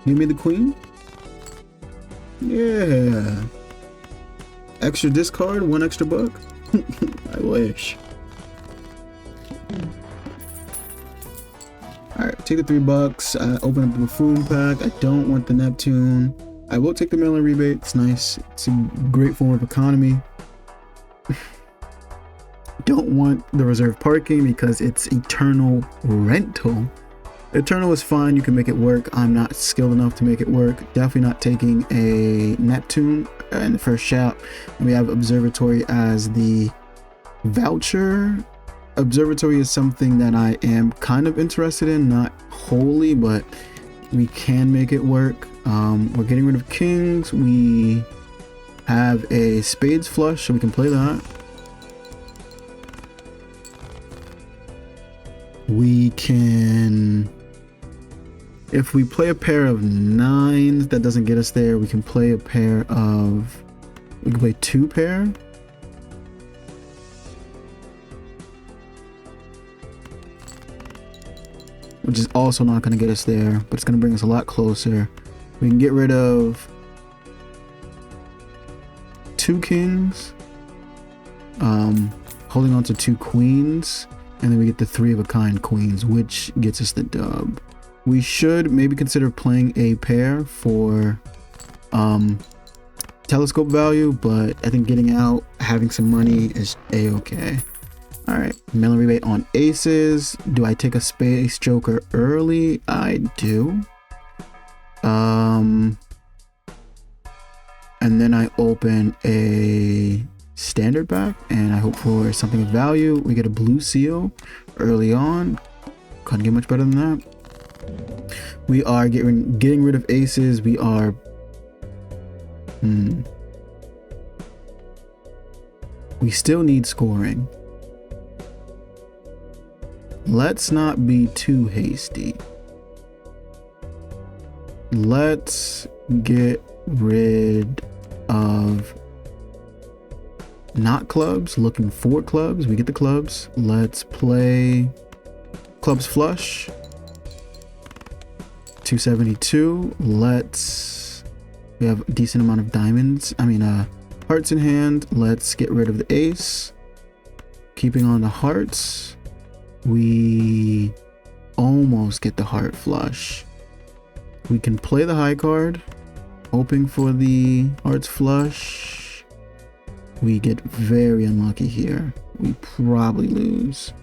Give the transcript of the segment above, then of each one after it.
Give me the queen. Yeah. Extra discard, 1 extra buck. I wish. Alright, take the $3. Open up the buffoon pack. I don't want the Neptune. I will take the mail-in rebate. It's nice. It's a great form of economy. Don't want the reserve parking because it's eternal rental. Eternal is fine, you can make it work. I'm not skilled enough to make it work. Definitely not taking a Neptune in the first shop. We have Observatory as the voucher. Observatory is something that I am kind of interested in, not wholly, but we can make it work. We're getting rid of kings. We have a spades flush, so we can play that. We can, if we play a pair of 9s, that doesn't get us there. We can play a pair of, we can play 2 pair. Which is also not going to get us there, but it's going to bring us a lot closer. We can get rid of 2 kings, holding on to 2 queens, and then we get the 3 of a kind queens, which gets us the dub. We should maybe consider playing a pair for telescope value, but I think getting out, having some money is a-okay. Alright, mail-in rebate on aces. Do I take a space joker early? I do. And then I open a standard pack and I hope for something of value. We get a blue seal early on. Couldn't get much better than that. We are getting rid of aces. We are we still need scoring. Let's not be too hasty. Let's get rid of not clubs, looking for clubs. We get the clubs. Let's play clubs flush. 272. We have a decent amount of diamonds. Hearts in hand. Let's get rid of the ace. Keeping on the hearts. We almost get the heart flush. We can play the high card, hoping for the hearts flush. We get very unlucky here. We probably lose.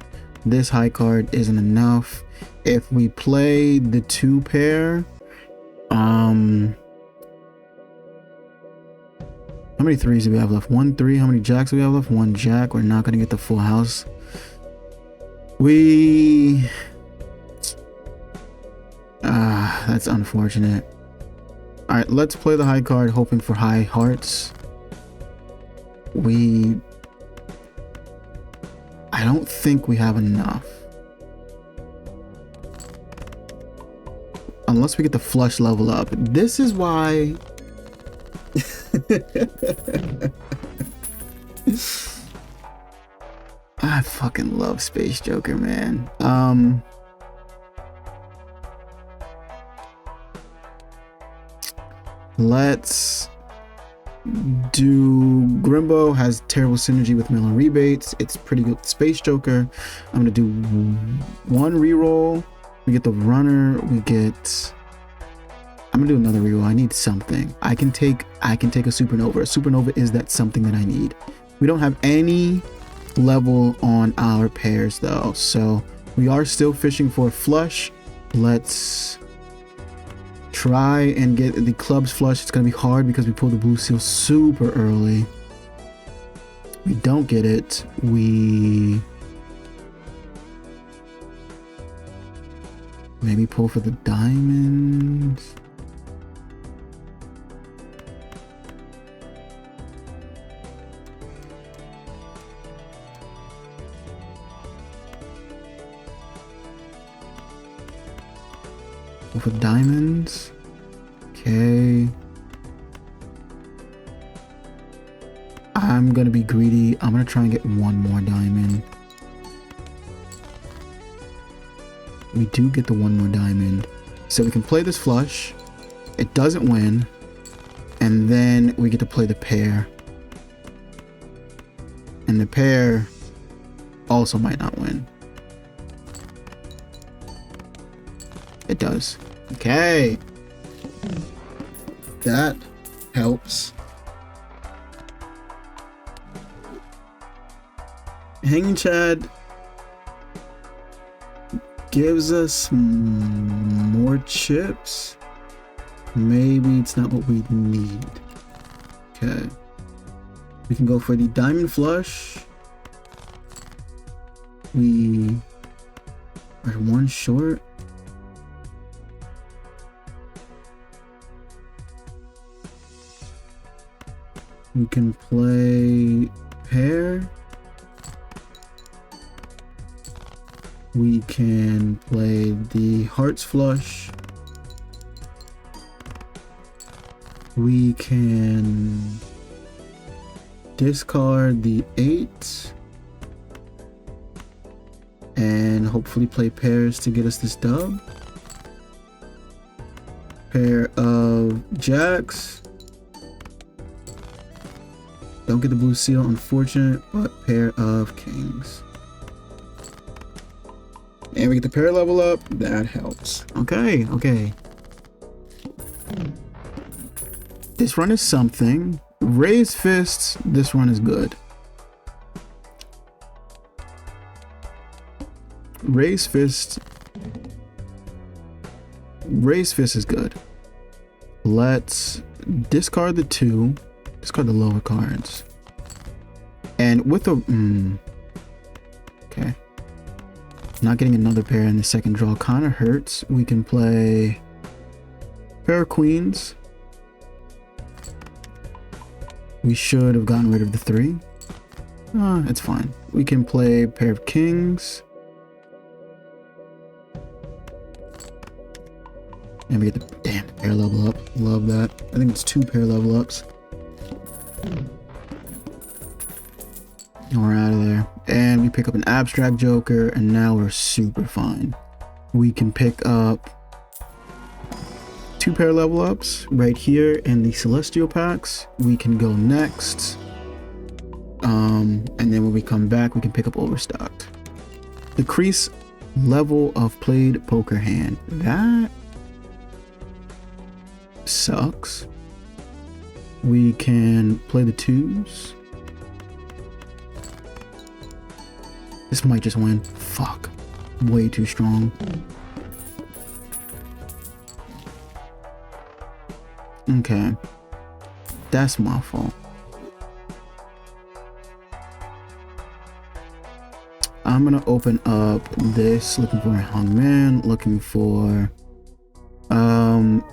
This high card isn't enough. If we play the 2 pair, how many 3s do we have left? 1 3. How many jacks do we have left? 1 jack. We're not gonna get the full house. That's unfortunate. All right, let's play the high card, hoping for high hearts. I don't think we have enough. Unless we get the flush level up. This is why I fucking love Space Joker, man. Let's do Grimbo. Has terrible synergy with mail-in rebates. It's pretty good with Space Joker. I'm gonna do 1 reroll. We get the runner. I'm gonna do another reroll. I need something. I can take a supernova. A supernova is that something that I need. We don't have any level on our pairs though, so we are still fishing for a flush. Let's try and get the clubs flush. It's gonna be hard because we pulled the blue seal super early. We don't get it. We maybe pull for the diamonds. For diamonds. Okay. I'm gonna be greedy. I'm gonna try and get 1 more diamond. We do get the 1 more diamond. So we can play this flush. It doesn't win. And then we get to play the pair. And the pair also might not win. It does. Okay. That helps. Hanging Chad gives us more chips. Maybe it's not what we need. Okay. We can go for the diamond flush. We are one short. We can play pair. We can play the hearts flush. We can discard the 8 and hopefully play pairs to get us this dub. Pair of jacks. Don't get the blue seal, unfortunate, but pair of kings. And we get the pair level up. That helps. Okay, okay. This run is something. Raise fists. This run is good. Raise fist. Raise fist is good. Let's discard the 2. Discard the lower cards. And with a okay. Not getting another pair in the second draw kind of hurts. We can play pair of queens. We should have gotten rid of the 3. It's fine. We can play pair of kings. And we get the damn pair level up. Love that. I think it's 2 pair level ups. And we're out of there. And we pick up an abstract joker, and now we're super fine. We can pick up 2 pair level ups right here in the celestial packs. We can go next. And then when we come back, we can pick up overstocked. Decrease level of played poker hand. That sucks. We can play the 2s. This might just win. Fuck. Way too strong. Okay. That's my fault. I'm gonna open up this, looking for a hung man, looking for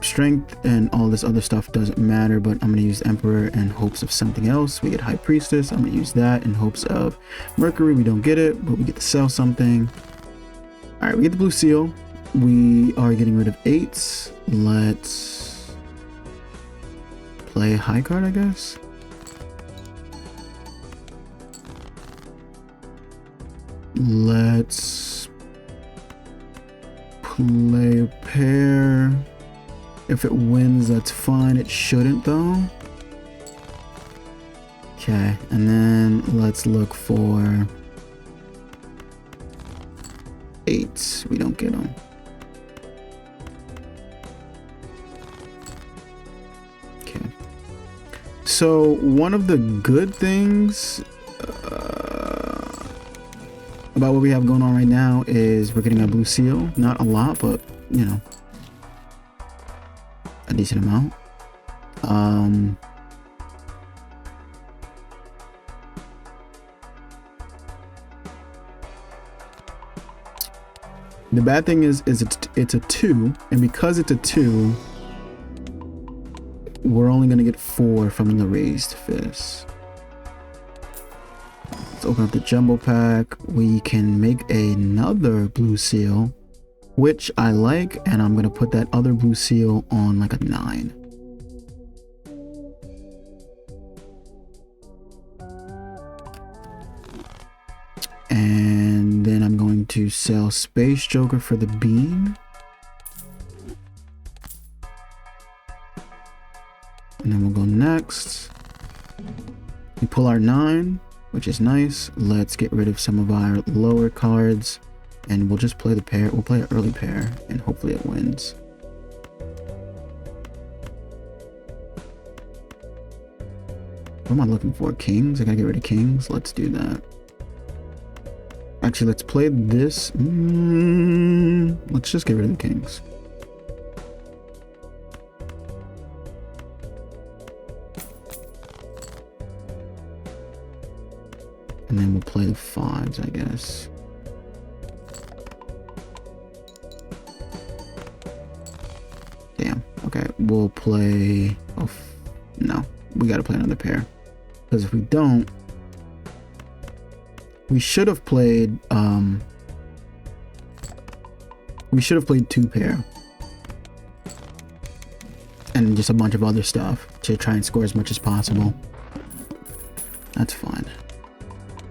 strength, and all this other stuff doesn't matter, but I'm gonna use emperor in hopes of something else. We get high priestess. I'm gonna use that in hopes of mercury. We don't get it, but we get to sell something. All right, we get the blue seal. We are getting rid of 8s. Let's play a high card, I guess. Let's play a pair. If it wins, that's fine. It shouldn't though. Okay, and then let's look for 8s. We don't get them. Okay. So one of the good things about what we have going on right now is we're getting a blue seal. Not a lot, but you know, a decent amount. The bad thing is it's a 2, and because it's a 2, we're only gonna get 4 from the raised fist. Let's open up the jumbo pack. We can make another blue seal, which I like, and I'm gonna put that other blue seal on like a 9. And then I'm going to sell Space Joker for the bean. And then we'll go next. We pull our 9, which is nice. Let's get rid of some of our lower cards. And we'll just play the pair. We'll play an early pair, and hopefully it wins. What am I looking for? Kings? I gotta get rid of kings. Let's do that. Actually, let's play this. Let's just get rid of the kings. And then we'll play the 5s, I guess. Damn. Okay, we'll play... Oh, no. We gotta play another pair. Because if we don't... We should have played... We should have played 2 pair. And just a bunch of other stuff to try and score as much as possible. That's fine.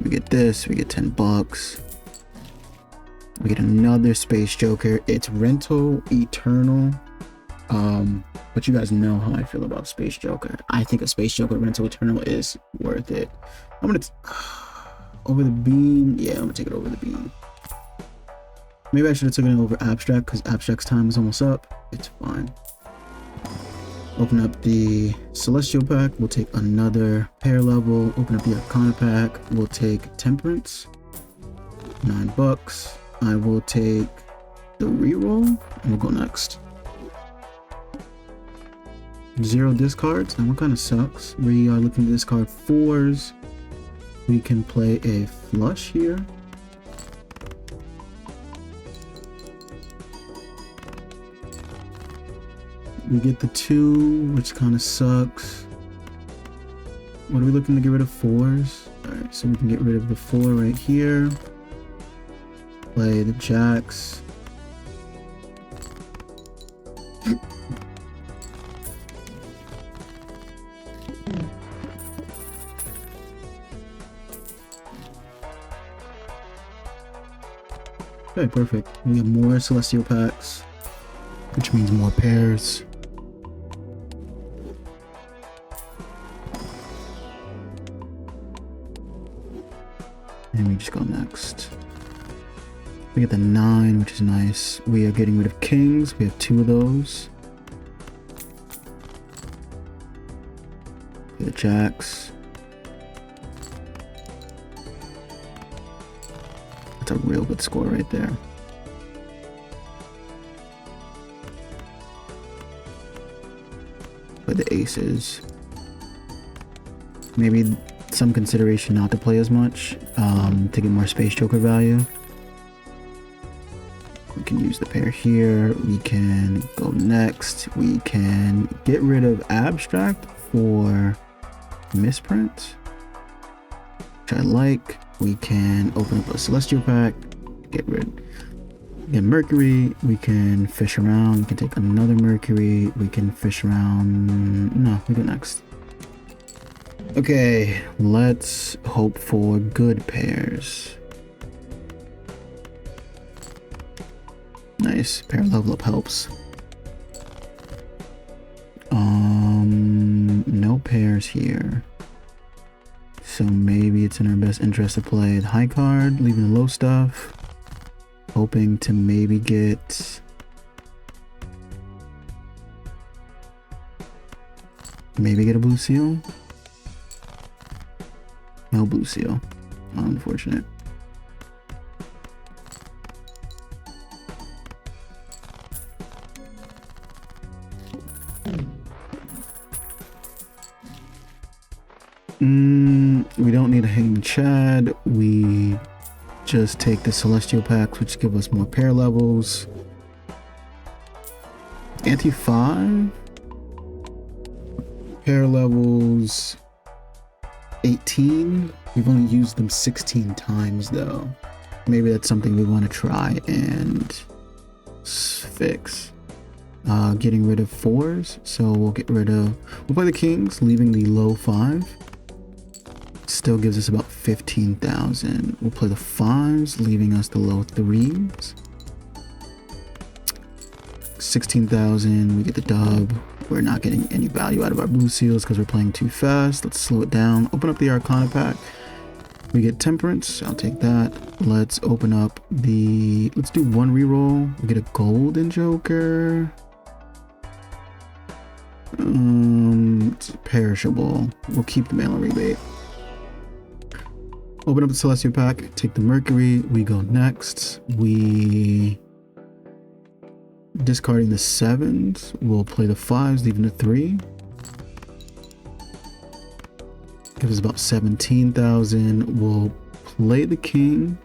We get this, we get $10. We get another Space Joker. It's Rental Eternal. But you guys know how I feel about Space Joker. I think a Space Joker Rental Eternal is worth it. I'm gonna over the beam. Yeah, I'm gonna take it over the beam. Maybe I should have taken it over Abstract because Abstract's time is almost up. It's fine. Open up the Celestial pack. We'll take another pair level. Open up the Arcana pack. We'll take Temperance. $9. I will take the reroll and we'll go next. 0 discards. That one kind of sucks. We are looking to discard 4s. We can play a flush here. We get the 2, which kind of sucks. What are we looking to get rid of? 4s. Alright, so we can get rid of the 4 right here. Play the jacks. Okay, perfect. We have more Celestial packs, which means more pairs. And we just go next. We get the 9, which is nice. We are getting rid of kings. We have 2 of those. The jacks. That's a real good score right there. Play the aces. Maybe some consideration not to play as much to get more Space Joker value. We can use the pair here. We can go next. We can get rid of Abstract for Misprint, which I like. We can open up a Celestial pack, get Mercury. We can fish around. We can take another Mercury. We can fish around. No, we go next. Okay, let's hope for good pairs. Nice, pair level up helps. No pairs here. So maybe it's in our best interest to play the high card, leaving the low stuff. Hoping to maybe get... Maybe get a blue seal? No blue seal. Unfortunate. We don't need a Hanging Chad. We just take the Celestial packs, which give us more pair levels. Anti-5. Pair levels 18. We've only used them 16 times though. Maybe that's something we want to try and fix. Getting rid of 4s. So we'll play the kings, leaving the low 5. Still gives us about 15,000. We'll play the 5s, leaving us the low 3s. 16,000, we get the dub. We're not getting any value out of our blue seals because we're playing too fast. Let's slow it down. Open up the Arcana pack. We get Temperance. I'll take that. Let's open up the... Let's do one reroll. We get a golden Joker. It's perishable. We'll keep the mail rebate. Open up the Celestial pack. Take the Mercury. We go next. We... Discarding the 7s. We'll play the 5s, leaving the 3. Gives us about 17,000. We'll play the king.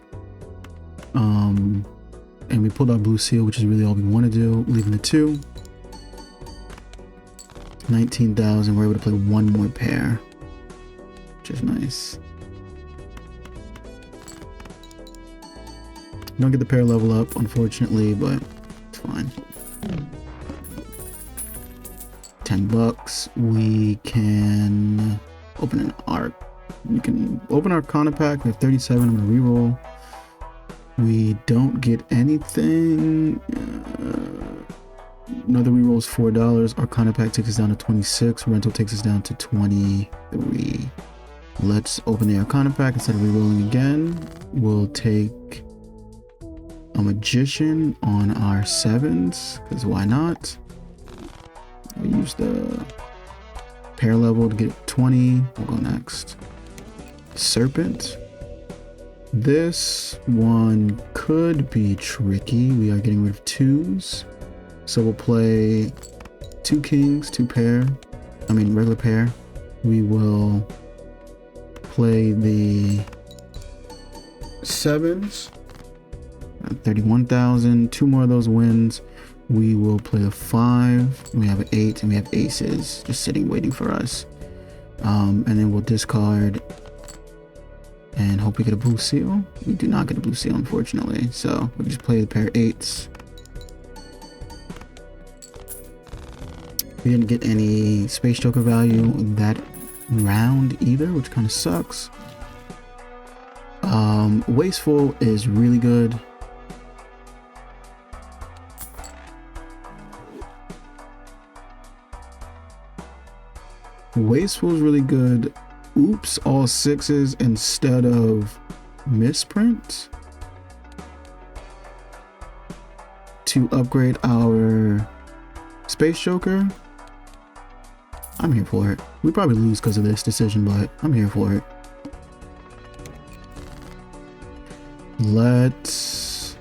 And we pulled our blue seal, which is really all we want to do. Leaving the 2. 19,000. We're able to play one more pair, which is nice. Don't get the pair level up, unfortunately, but it's fine. 10 bucks. We can open an arc. We can open our Arcana pack. We have 37. I'm gonna reroll. We don't get anything. Another reroll is $4. Arcana pack takes us down to 26. Rental takes us down to 23. Let's open the Arcana pack instead of rerolling again. We'll take a Magician on our 7s, because why not? We use the pair level to get 20. We'll go next. Serpent. This one could be tricky. We are getting rid of 2s. So we'll play 2 kings, 2 pair. I mean regular pair. We will play the 7s. 31,000. 2 more of those wins. We will play the 5. We have an 8 and we have aces just sitting waiting for us. And then we'll discard and hope we get a blue seal. We do not get a blue seal, unfortunately. So we just play the pair 8s. We didn't get any Space Joker value that round either, which kind of sucks. Wasteful is really good. Wasteful is really good. Oops, all 6s instead of misprint to upgrade our Space Joker. I'm here for it. We probably lose because of this decision, but I'm here for it. Let's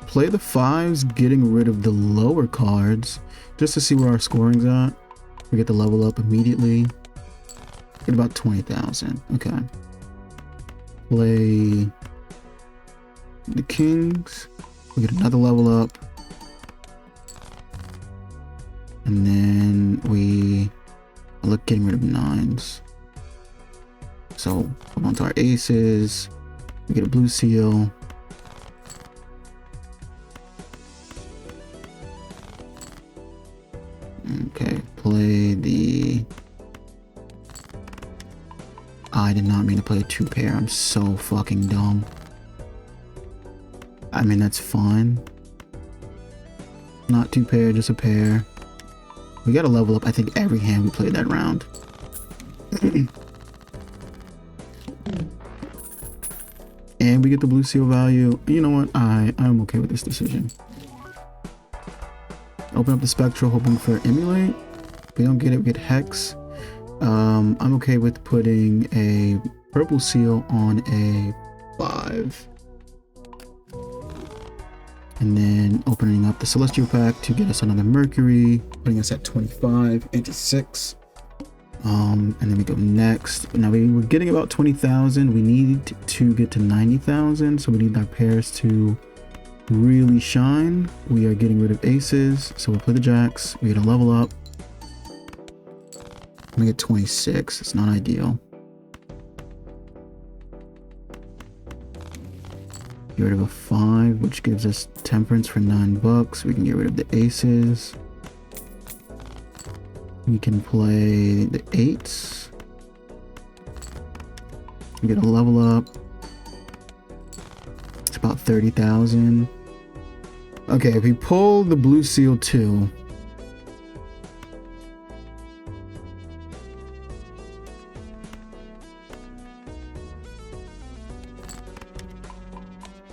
play the 5s, getting rid of the lower cards just to see where our scoring's at. We get the level up immediately. Get about 20,000. Okay. Play the kings. We get another level up. And then we look getting rid of 9s. So hold on to our aces. We get a blue seal. Okay, play the... I did not mean to play a 2 pair. I'm so fucking dumb. I mean, that's fine. Not 2 pair, just a pair. We gotta level up, I think, every hand we played that round. And we get the blue seal value. You know what? I'm okay with this decision. Open up the Spectral, hoping for Emulate. If we don't get it, we get Hex. I'm okay with putting a purple seal on a 5. And then opening up the Celestial pack to get us another Mercury, putting us at 25 into 6. And then we go next. Now we were getting about 20,000. We need to get to 90,000, so we need our pairs to really shine. We are getting rid of aces, so we'll play the jacks. We get a level up. We get 26. It's not ideal. Get rid of a 5, which gives us Temperance for 9 bucks. We can get rid of the aces. We can play the 8s. We get a level up. It's about 30,000. Okay, if we pull the blue seal 2,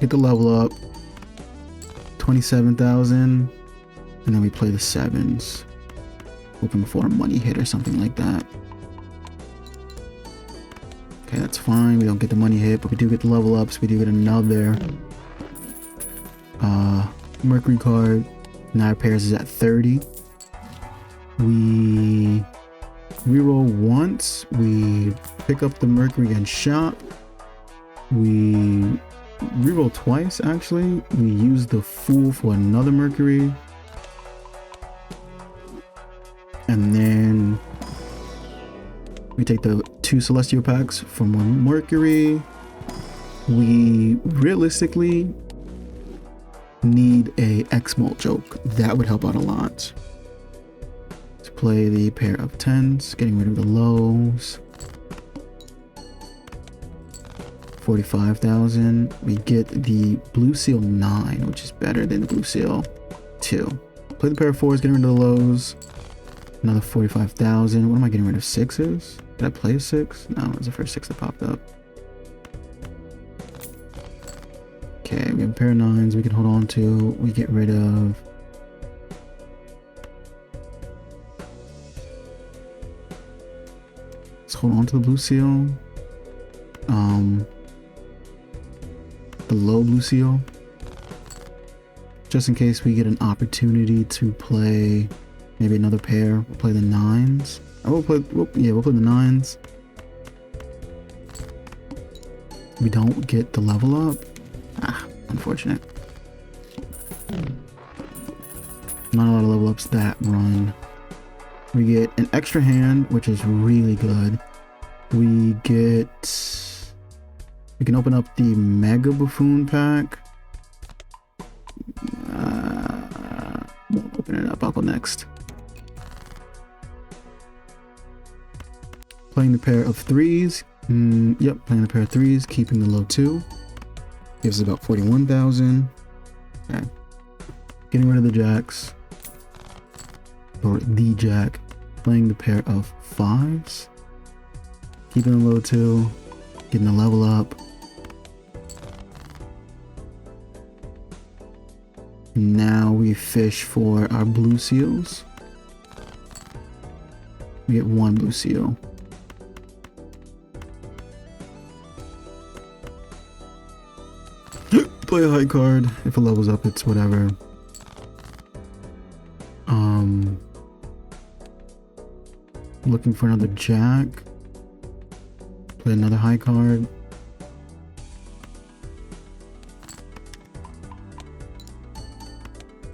Get the level up. 27,000. And then we play the sevens. Hoping for a money hit or something like that. Okay, that's fine. We don't get the money hit, but we do get the level ups. We do get another Mercury card. Now our pairs is at 30. We reroll once. We pick up the Mercury and shop. We reroll twice, actually. We use the Fool for another Mercury. And then we take the 2 Celestial packs from 1 Mercury. We realistically need a X-Molt joke. That would help out a lot. Let's play the pair of 10s, getting rid of the lows. 45,000. We get the Blue Seal 9, which is better than the Blue Seal 2. Play the pair of 4s, getting rid of the lows. Another 45,000. What am I getting rid of? 6s? Did I play a 6? No, it was the first 6 that popped up. Okay, we have a pair of 9s we can hold on to. We get rid of... Let's hold on to the Blue Seal. The low Blue Seal. Just in case we get an opportunity to play maybe another pair. We'll play the 9s. We'll play the 9s. We don't get the level up. Unfortunate. Not a lot of level ups that run. We get an extra hand, which is really good. We can open up the Mega Buffoon pack. Won't open it up. I'll go next. Playing the pair of 3s. Yep, playing the pair of 3s, keeping the low 2. Gives us about 41,000. Okay. Getting rid of the jacks. Or the jack. Playing the pair of 5s. Keeping the low 2. Getting the level up. Now we fish for our blue seals. We get 1 blue seal. Play a high card. If it levels up, it's whatever. Looking for another jack. Play another high card.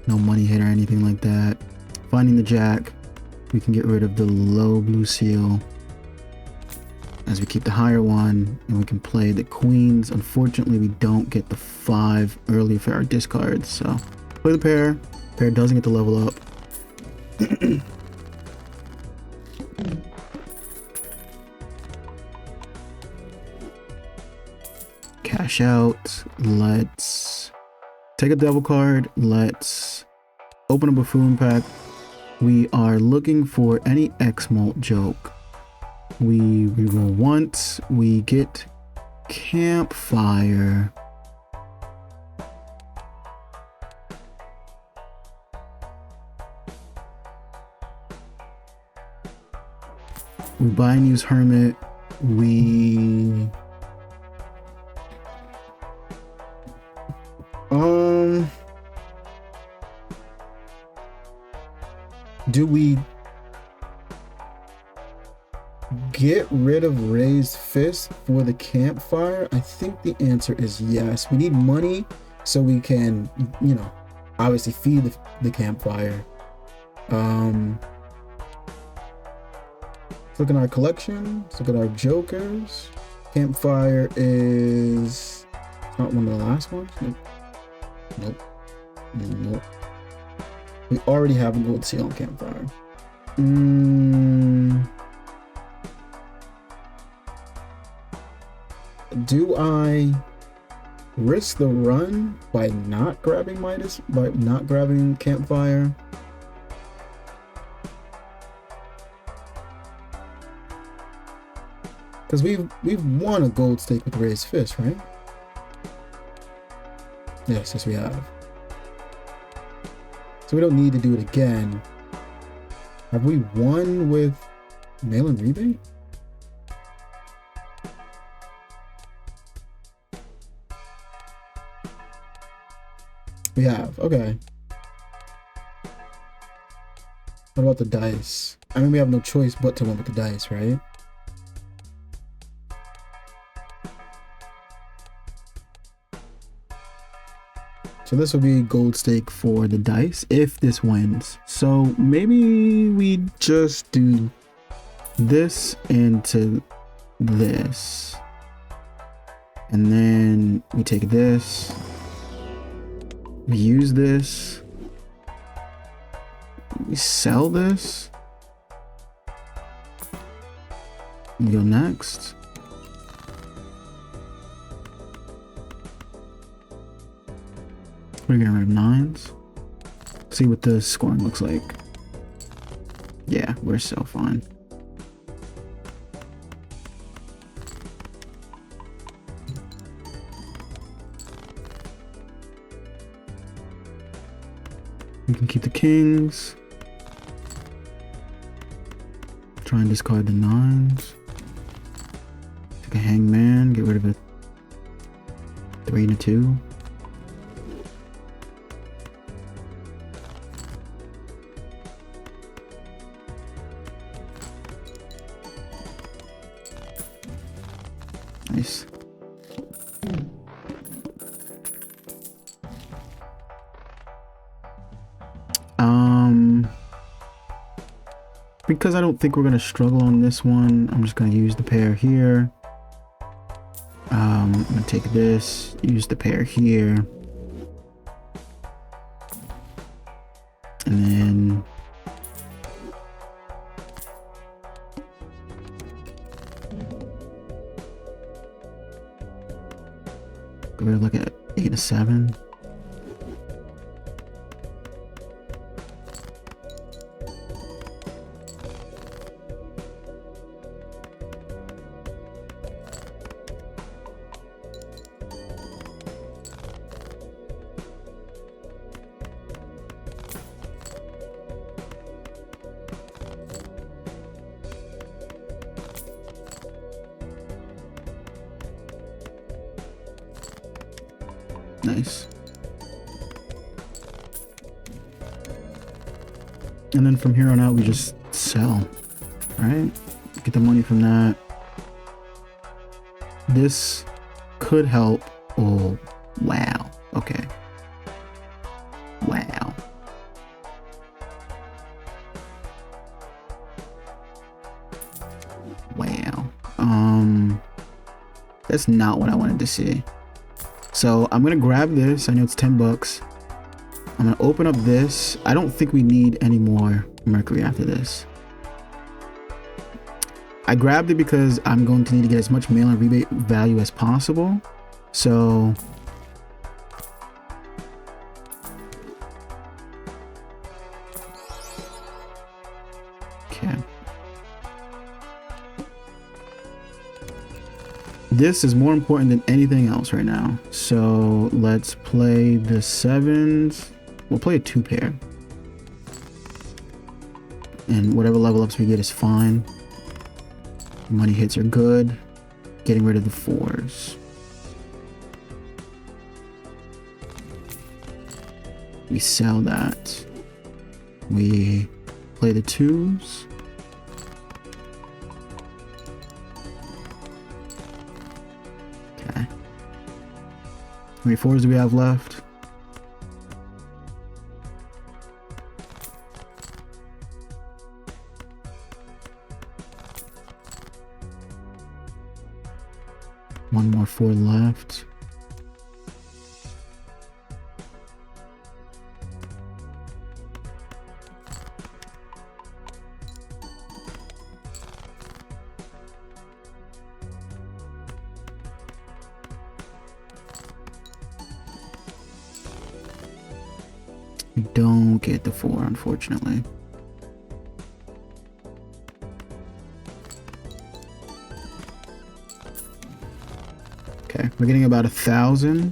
No money hit or anything like that. Finding the jack. We can get rid of the low blue seal as we keep the higher one, and we can play the queens. Unfortunately, we don't get the 5 early for our discards, so play the pair. Pair doesn't get the level up. Cash out. Let's take a devil card. Let's open a buffoon pack. We are looking for any X-Molt joke. We reroll once. We get Campfire. We buy and use Hermit. We do we get rid of Raised Fist for the Campfire? I think the answer is yes. We need money so we can, you know, obviously feed the Campfire. Let's look at our collection. Let's look at our jokers. Campfire is not one of the last ones. Nope. We already have a gold seal on Campfire. Do I risk the run by not grabbing Midas, by not grabbing Campfire? Because we've won a gold stake with Raised Fist, right? Yes, we have. So we don't need to do it again. Have we won with mail-in rebate? We have, okay. What about the dice? I mean, we have no choice but to win with the dice, right? So this will be gold stake for the dice if this wins. So maybe we just do this into this. And then we take this. We use this. We sell this. We go next. We're gonna rid of 9s. See what the scoring looks like. Yeah, we're so fine. We can keep the kings. Try and discard the 9s. Take a hangman, get rid of a 3 and a 2. Nice. Because I don't think we're gonna struggle on this one, I'm just gonna use the pair here. I'm gonna take this, use the pair here, and then go to look at 8 and a 7. Nice. And then from here on out, we just sell, right? Get the money from that. This could help. Oh, wow. Okay. Wow. Wow. That's not what I wanted to see. So I'm gonna grab this. I know it's 10 bucks. I'm gonna open up this. I don't think we need any more mercury after this. I grabbed it because I'm going to need to get as much mail and rebate value as possible. So okay. This is more important than anything else right now. So let's play the 7s. We'll play a 2 pair. And whatever level ups we get is fine. Money hits are good. Getting rid of the 4s. We sell that. We play the 2s. Okay. How many 4s do we have left? One more 4 left. We don't get the 4, unfortunately. Okay, we're getting about 1,000.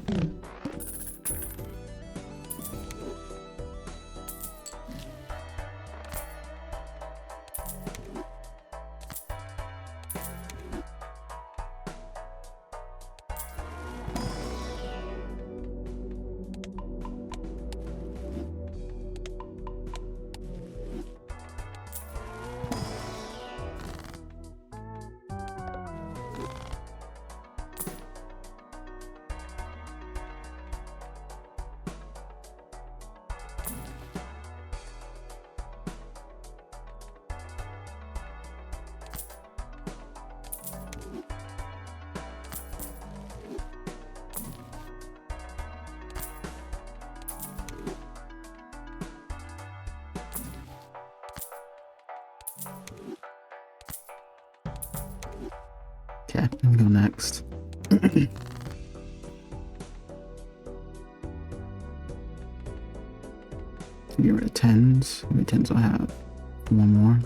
Okay, let me go next. Get rid of 10s. How many 10s do I have? One more.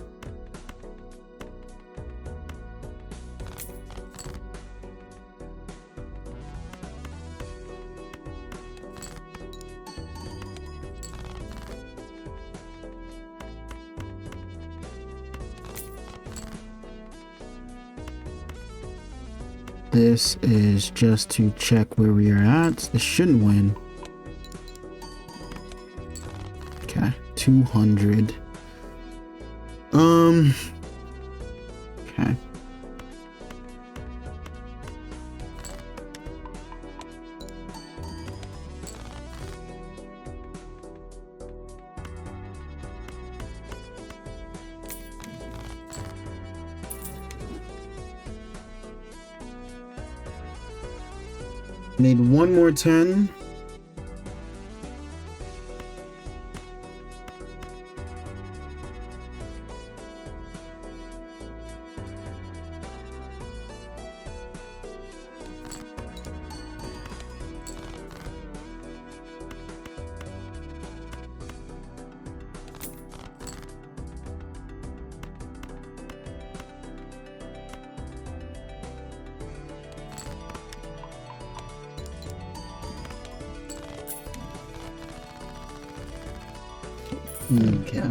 This is just to check where we are at. This shouldn't win. Okay, 200. Okay. Need one more 10. Okay.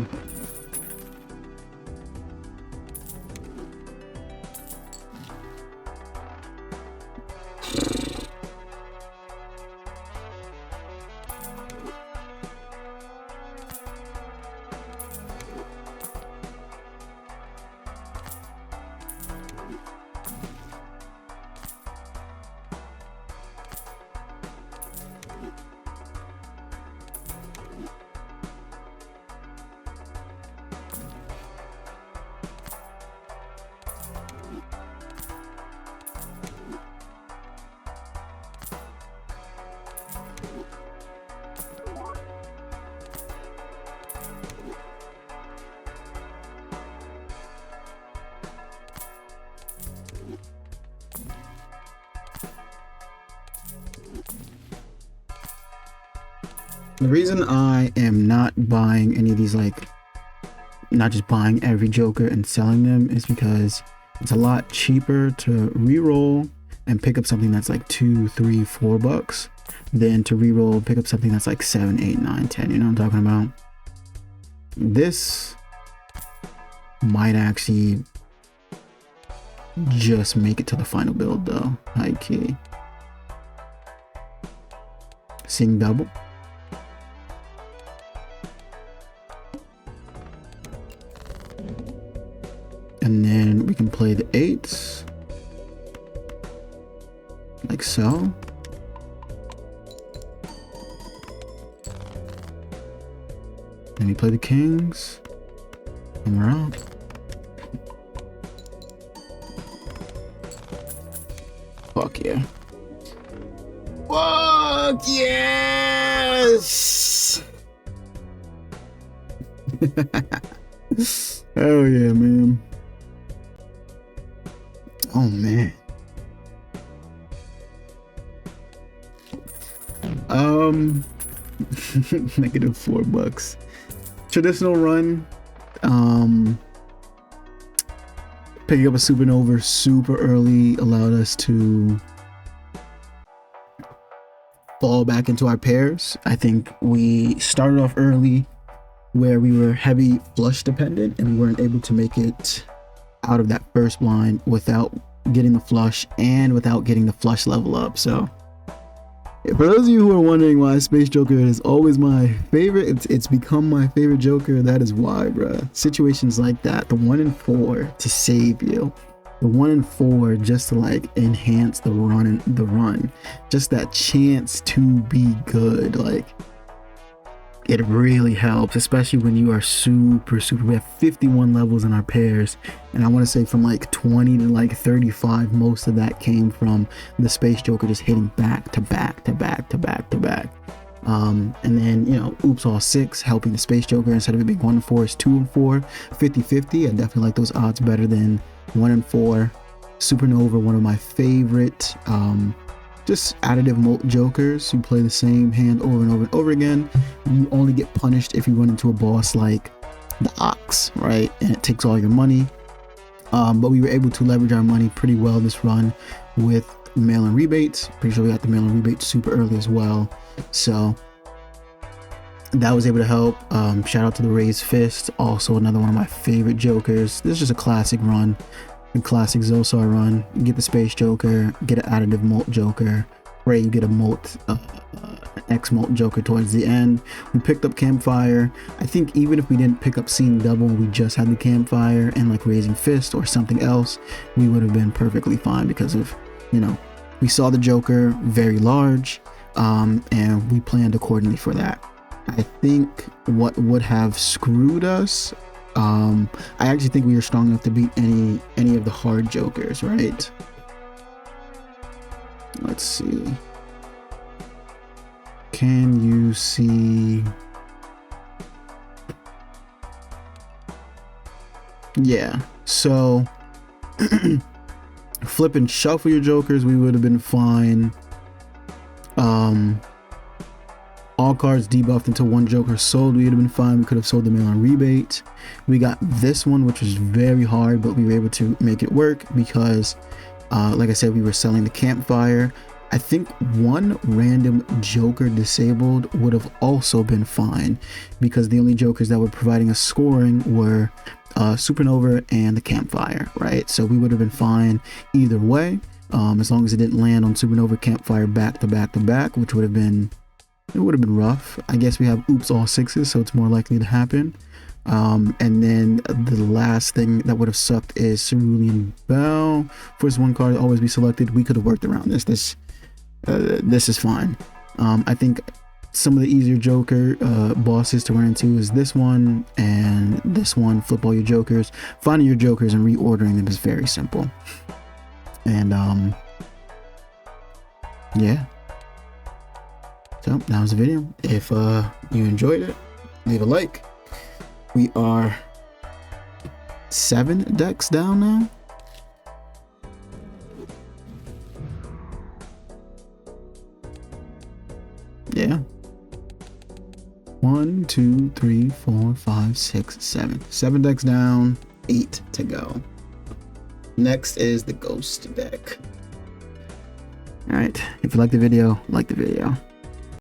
The reason I am not buying any of these, like, not just buying every Joker and selling them, is because it's a lot cheaper to re-roll and pick up something that's like $2, $3, $4 than to re-roll and pick up something that's like 7, 8, 9, 10. You know what I'm talking about? This might actually just make it to the final build though. High key. Sing double. And then we can play the 8s. Like so. Then we play the kings. And we're out. Fuck yeah. Fuck yes! Hell yeah, man. Oh man. Negative $4. Traditional run. Picking up a supernova super early allowed us to fall back into our pairs. I think we started off early where we were heavy flush dependent and we weren't able to make it out of that first blind without getting the flush and without getting the flush level up. So for those of you who are wondering why Space Joker is always my favorite, it's become my favorite Joker. That is why, bruh. Situations like that, the 1 in 4 to save you, the 1 in 4 just to like enhance the run, just that chance to be good. Like, it really helps, especially when you are super. We have 51 levels in our pairs, and I want to say from like 20 to like 35, most of that came from the Space Joker just hitting back to back to back to back to back. And then, you know, oops all 6 helping the Space Joker. Instead of it being 1 in 4, it's 2 in 4, 50-50. I definitely like those odds better than 1 in 4. Supernova, one of my favorite just additive molt jokers. You play the same hand over and over and over again. You only get punished if you run into a boss like the Ox, right? And it takes all your money. But we were able to leverage our money pretty well this run with mail-in rebates. Pretty sure we got the mail-in rebates super early as well, so that was able to help. Shout out to the Raised Fist, also another one of my favorite jokers. This is just a classic run, a classic Zosar run. You get the Space Joker, get an additive molt joker, right? You get a molt, X molt joker towards the end. We picked up Campfire. I think even if we didn't pick up Seeing Double, we just had the Campfire and like Raising Fist or something else, we would have been perfectly fine because of, you know, we saw the Joker very large, and we planned accordingly for that. I think what would have screwed us, I actually think we were strong enough to beat any of the hard Jokers, right? Let's see. Can you see? Yeah, so flip and shuffle your jokers, we would have been fine. All cards debuffed until one joker sold, we would have been fine. We could have sold the mail-in rebate. We got this one, which was very hard, but we were able to make it work because like I said, we were selling the Campfire. I think one random joker disabled would have also been fine because the only jokers that were providing us scoring were Supernova and the Campfire, right? So we would have been fine either way, as long as it didn't land on Supernova, Campfire back to back to back, which would have been, it would have been rough. I guess we have oops all sixes, so it's more likely to happen. And then the last thing that would have sucked is Cerulean Bell. First one card always be selected. We could have worked around this. This is fine. I think some of the easier Joker bosses to run into is this one and this one. Flip all your Jokers. Finding your Jokers and reordering them is very simple. And yeah. So that was the video. If you enjoyed it, leave a like. We are 7 decks down now. Yeah. 1, 2, 3, 4, 5, 6, 7. 7 decks down, 8 to go. Next is the Ghost deck. Alright, if you like the video, like the video.